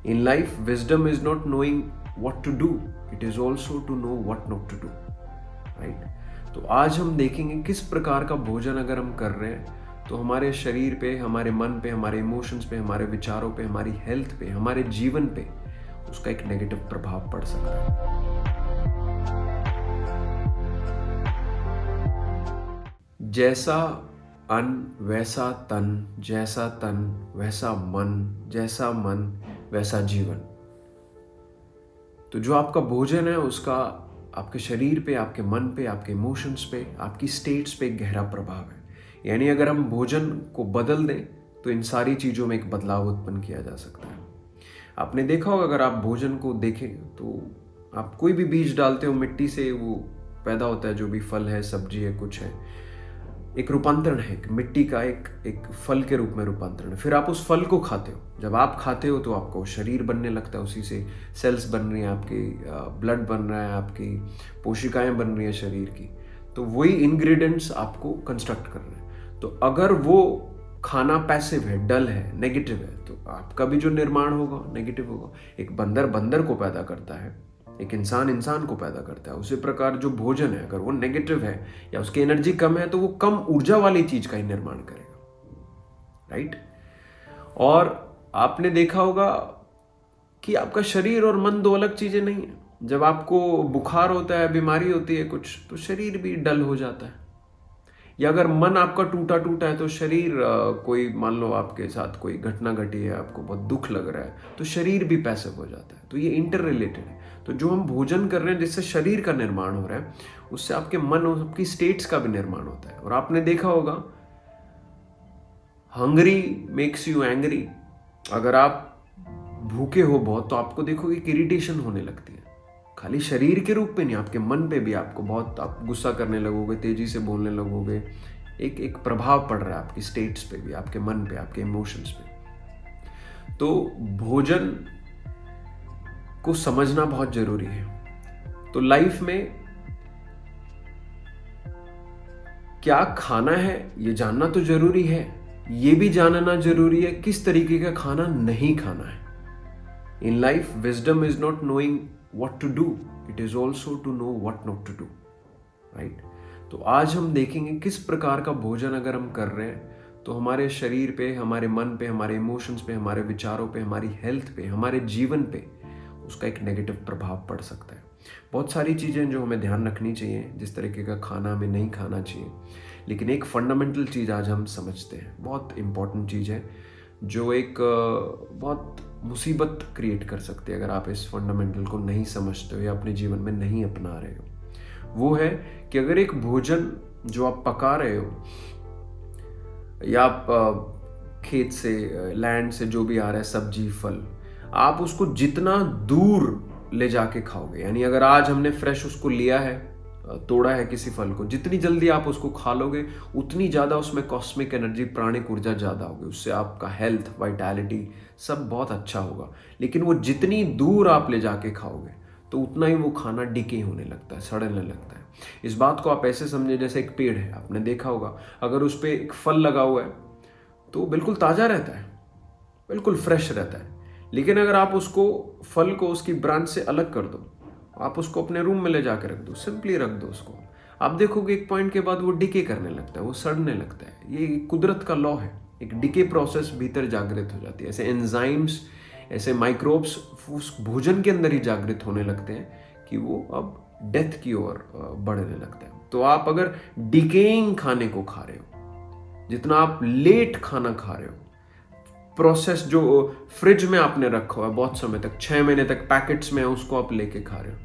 In life, wisdom is not knowing what to do, it is also to know what not to do, right? तो आज हम देखेंगे किस प्रकार का भोजन अगर हम कर रहे हैं तो हमारे शरीर पे, हमारे मन पे, हमारे इमोशंस पे, हमारे विचारों पे, हमारी हेल्थ पे, हमारे जीवन पे उसका एक नेगेटिव प्रभाव पड़ सकता है। जैसा अन्न वैसा तन, जैसा तन वैसा मन, जैसा मन वैसा जीवन। तो जो आपका भोजन है उसका आपके शरीर पे, आपके मन पे, आपके इमोशंस पे, आपकी स्टेट्स पे एक गहरा प्रभाव है। यानी अगर हम भोजन को बदल दें तो इन सारी चीज़ों में एक बदलाव उत्पन्न किया जा सकता है। आपने देखा होगा, अगर आप भोजन को देखें तो आप कोई भी बीज डालते हो मिट्टी से, वो पैदा होता है, जो भी फल है, सब्जी है, कुछ है, एक रूपांतरण है, एक मिट्टी का एक फल के रूप में रूपांतरण है। फिर आप उस फल को खाते हो, जब आप खाते हो तो आपको शरीर बनने लगता है, उसी से सेल्स बन रही हैं, आपकी ब्लड बन रहा है, आपकी कोशिकाएं बन रही हैं शरीर की, तो वही इंग्रेडिएंट्स आपको कंस्ट्रक्ट कर रहे हैं। तो अगर वो खाना पैसिव है, डल है, नेगेटिव है, तो आपका भी जो निर्माण होगा नेगेटिव होगा। एक बंदर बंदर को पैदा करता है, एक इंसान इंसान को पैदा करता है, उसी प्रकार जो भोजन है अगर वो नेगेटिव है या उसकी एनर्जी कम है तो वो कम ऊर्जा वाली चीज का ही निर्माण करेगा, राइट? और आपने देखा होगा कि आपका शरीर और मन दो अलग चीजें नहीं है। जब आपको बुखार होता है, बीमारी होती है कुछ, तो शरीर भी डल हो जाता है। या अगर मन आपका टूटा टूटा है तो शरीर, कोई मान लो आपके साथ कोई घटना घटी है, आपको बहुत दुख लग रहा है, तो शरीर भी पैसिव हो जाता है। तो ये इंटर रिलेटेड है। तो जो हम भोजन कर रहे हैं जिससे शरीर का निर्माण हो रहा है, उससे आपके मन और आपकी स्टेट्स का भी निर्माण होता है। और आपने देखा होगा, हंगरी मेक्स यू एंग्री। अगर आप भूखे हो बहुत तो आपको देखोगे कि इरिटेशन होने लगती है, खाली शरीर के रूप में नहीं, आपके मन पे भी आपको बहुत, आप गुस्सा करने लगोगे, तेजी से बोलने लगोगे। एक प्रभाव पड़ रहा है आपकी स्टेट्स पे भी, आपके मन पे, आपके इमोशंस पे। तो भोजन को समझना बहुत जरूरी है। तो लाइफ में क्या खाना है ये जानना तो जरूरी है, ये भी जानना जरूरी है किस तरीके का खाना नहीं खाना है। In life, wisdom is not knowing what to do, it is also to know what not to do, right? तो आज हम देखेंगे किस प्रकार का भोजन अगर हम कर रहे हैं तो हमारे शरीर पे, हमारे मन पे, हमारे इमोशंस पे, हमारे विचारों पे, हमारी हेल्थ पे, हमारे जीवन पे उसका एक नेगेटिव प्रभाव पड़ सकता है। बहुत सारी चीज़ें जो हमें ध्यान रखनी चाहिए, जिस तरीके का खाना हमें नहीं खाना चाहिए, लेकिन एक फंडामेंटल चीज़ आज हम समझते हैं, बहुत इंपॉर्टेंट चीज़ है, जो एक बहुत मुसीबत क्रिएट कर सकते हैं अगर आप इस फंडामेंटल को नहीं समझते हो या अपने जीवन में नहीं अपना रहे हो। वो है कि अगर एक भोजन जो आप पका रहे हो या आप खेत से, लैंड से जो भी आ रहा है, सब्जी, फल, आप उसको जितना दूर ले जाके खाओगे, यानी अगर आज हमने फ्रेश उसको लिया है, तोड़ा है किसी फल को, जितनी जल्दी आप उसको खा लोगे उतनी ज़्यादा उसमें कॉस्मिक एनर्जी, प्राणिक ऊर्जा ज़्यादा होगी, उससे आपका हेल्थ, वाइटैलिटी सब बहुत अच्छा होगा। लेकिन वो जितनी दूर आप ले जाके खाओगे तो उतना ही वो खाना डिके होने लगता है, सड़ने लगता है। इस बात को आप ऐसे समझे जैसे एक पेड़ है, आपने देखा होगा, अगर उस पर एक फल लगा हुआ है तो बिल्कुल ताज़ा रहता है, बिल्कुल फ्रेश रहता है। लेकिन अगर आप उसको, फल को उसकी ब्रांच से अलग कर दो, आप उसको अपने रूम में ले जाकर रख दो, सिंपली रख दो उसको, आप देखोगे एक पॉइंट के बाद वो डिके करने लगता है, वो सड़ने लगता है। ये कुदरत का लॉ है, एक डिके प्रोसेस भीतर जागृत हो जाती है। ऐसे एंजाइम्स, ऐसे माइक्रोब्स उस भोजन के अंदर ही जागृत होने लगते हैं कि वो अब डेथ की ओर बढ़ने लगता है। तो आप अगर डिकेइंग खाने को खा रहे हो, जितना आप लेट खाना खा रहे हो, प्रोसेस जो फ्रिज में आपने रखा हुआ है बहुत समय तक, 6 महीने तक पैकेट्स में है, उसको आप लेके खा रहे हो,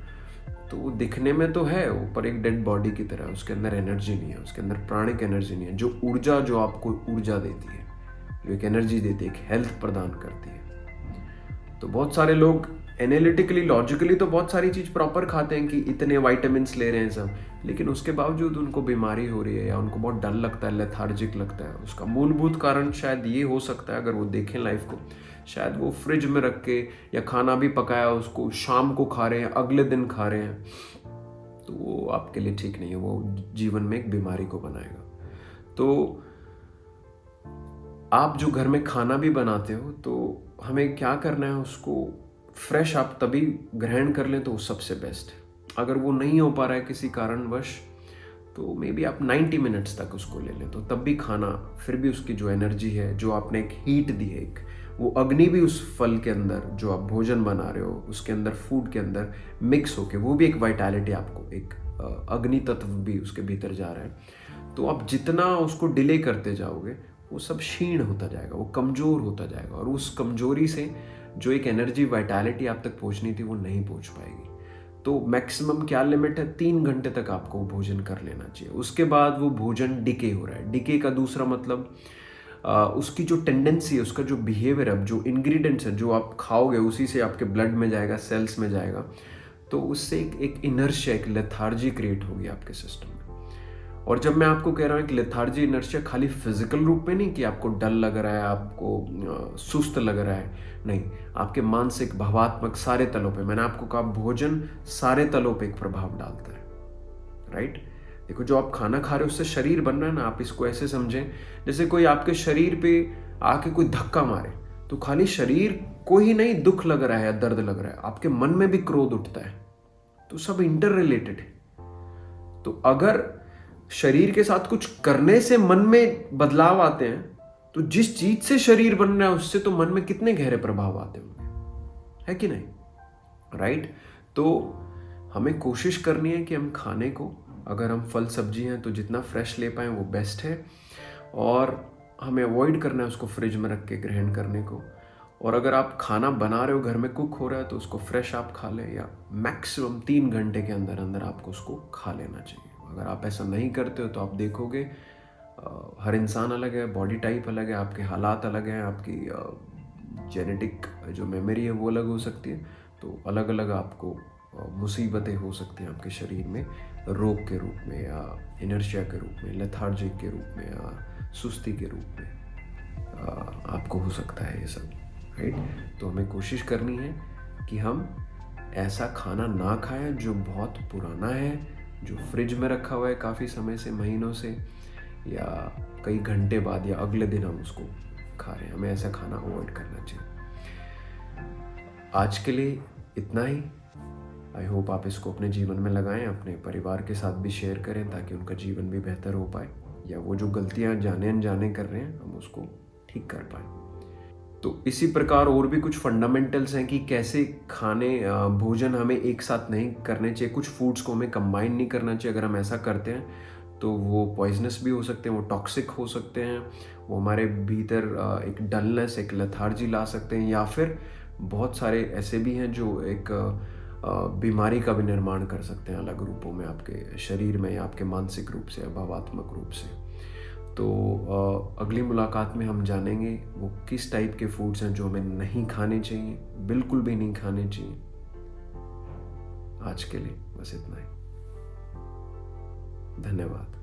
तो वो दिखने में तो है ऊपर एक डेड बॉडी की तरह, उसके अंदर एनर्जी नहीं है, उसके अंदर प्राणिक एनर्जी नहीं है, जो ऊर्जा, जो आपको ऊर्जा देती है, जो एक एनर्जी देती है, एक हेल्थ प्रदान करती है। तो बहुत सारे लोग एनालिटिकली, लॉजिकली तो बहुत सारी चीज़ प्रॉपर खाते हैं कि इतने वाइटामिन्स ले रहे हैं सब, लेकिन उसके बावजूद उनको बीमारी हो रही है या उनको बहुत डर लगता है, लेथार्जिक लगता है। उसका मूलभूत कारण शायद ये हो सकता है, अगर वो देखें लाइफ को, शायद वो फ्रिज में रख के या खाना भी पकाया उसको शाम को खा रहे हैं, अगले दिन खा रहे हैं, तो वो आपके लिए ठीक नहीं है, वो जीवन में एक बीमारी को बनाएगा। तो आप जो घर में खाना भी बनाते हो तो हमें क्या करना है, उसको फ्रेश आप तभी ग्रहण कर लें तो वो सबसे बेस्ट है। अगर वो नहीं हो पा रहा है किसी कारणवश, तो मे बी आप 90 मिनट्स तक उसको ले लें, तो तब भी खाना फिर भी उसकी जो एनर्जी है, जो आपने एक हीट दी है, एक वो अग्नि भी उस फल के अंदर जो आप भोजन बना रहे हो उसके अंदर, फूड के अंदर मिक्स होके वो भी एक वाइटैलिटी, आपको एक अग्नि तत्व भी उसके भीतर जा रहा है। तो आप जितना उसको डिले करते जाओगे वो सब क्षीण होता जाएगा, वो कमज़ोर होता जाएगा, और उस कमज़ोरी से जो एक एनर्जी वाइटैलिटी आप तक पहुंचनी थी वो नहीं पहुंच पाएगी। तो मैक्सिमम क्या लिमिट है, 3 घंटे तक आपको भोजन कर लेना चाहिए। उसके बाद वो भोजन डिके हो रहा है। डिके का दूसरा मतलब उसकी जो टेंडेंसी है, उसका जो बिहेवियर है, जो इंग्रेडिएंट्स है जो आप खाओगे उसी से आपके ब्लड में जाएगा, सेल्स में जाएगा, तो उससे एक इनर्शिया, एक लेथार्जी क्रिएट होगी आपके सिस्टम में। और जब मैं आपको कह रहा हूँ कि लेथार्जी, इनर्शिया खाली फिजिकल रूप में नहीं कि आपको डल लग रहा है, आपको सुस्त लग रहा है, नहीं, आपके मानसिक, भावात्मक सारे तलों पे। मैंने आपको कहा भोजन सारे तलों पे एक प्रभाव डालता है, राइट। देखो, जो आप खाना खा रहे हो उससे शरीर बन रहा है ना, आप इसको ऐसे समझें जैसे कोई आपके शरीर पे आके कोई धक्का मारे, तो खाली शरीर को ही नहीं दुख लग रहा है या दर्द लग रहा है, आपके मन में भी क्रोध उठता है, तो सब इंटर रिलेटेड है। तो अगर शरीर के साथ कुछ करने से मन में बदलाव आते हैं, तो जिस चीज से शरीर बन रहा है उससे तो मन में कितने गहरे प्रभाव आते होंगे, है कि नहीं, राइट। तो हमें कोशिश करनी है कि हम खाने को, अगर हम फल सब्जी हैं तो जितना फ्रेश ले पाएँ वो बेस्ट है, और हमें अवॉइड करना है उसको फ्रिज में रख के ग्रहण करने को। और अगर आप खाना बना रहे हो, घर में कुक हो रहा है, तो उसको फ्रेश आप खा लें, या मैक्सिमम 3 घंटे के अंदर अंदर आपको उसको खा लेना चाहिए। अगर आप ऐसा नहीं करते हो तो आप देखोगे हर इंसान अलग है, बॉडी टाइप अलग है, आपके हालात अलग हैं, आपकी जेनेटिक जो मेमोरी है वो अलग हो सकती है, तो अलग अलग आपको मुसीबतें हो सकती हैं आपके शरीर में, रोग के रूप में, या इनर्शिया के रूप में, लेथार्जिक के रूप में, या सुस्ती के रूप में आपको हो सकता है ये सब, राइट। तो हमें कोशिश करनी है कि हम ऐसा खाना ना खाएं जो बहुत पुराना है, जो फ्रिज में रखा हुआ है काफ़ी समय से, महीनों से, या कई घंटे बाद या अगले दिन हम उसको खा रहे हैं। हमें ऐसा खाना अवॉइड करना चाहिए। आज के लिए इतना ही। आई होप आप इसको अपने जीवन में लगाएं, अपने परिवार के साथ भी शेयर करें, ताकि उनका जीवन भी बेहतर हो पाए, या वो जो गलतियां जाने अनजाने कर रहे हैं हम उसको ठीक कर पाए। तो इसी प्रकार और भी कुछ फंडामेंटल्स हैं कि कैसे खाने, भोजन हमें एक साथ नहीं करने चाहिए, कुछ फूड्स को हमें कंबाइन नहीं करना चाहिए। अगर हम ऐसा करते हैं तो वो पॉइजनस भी हो सकते हैं, वो टॉक्सिक हो सकते हैं, वो हमारे भीतर एक डलनेस, एक लेथार्जी ला सकते हैं, या फिर बहुत सारे ऐसे भी हैं जो एक बीमारी का भी निर्माण कर सकते हैं अलग रूपों में, आपके शरीर में या आपके मानसिक रूप से या भावात्मक रूप से। तो अगली मुलाकात में हम जानेंगे वो किस टाइप के फूड्स हैं जो हमें नहीं खाने चाहिए, बिल्कुल भी नहीं खाने चाहिए। आज के लिए बस इतना ही। धन्यवाद।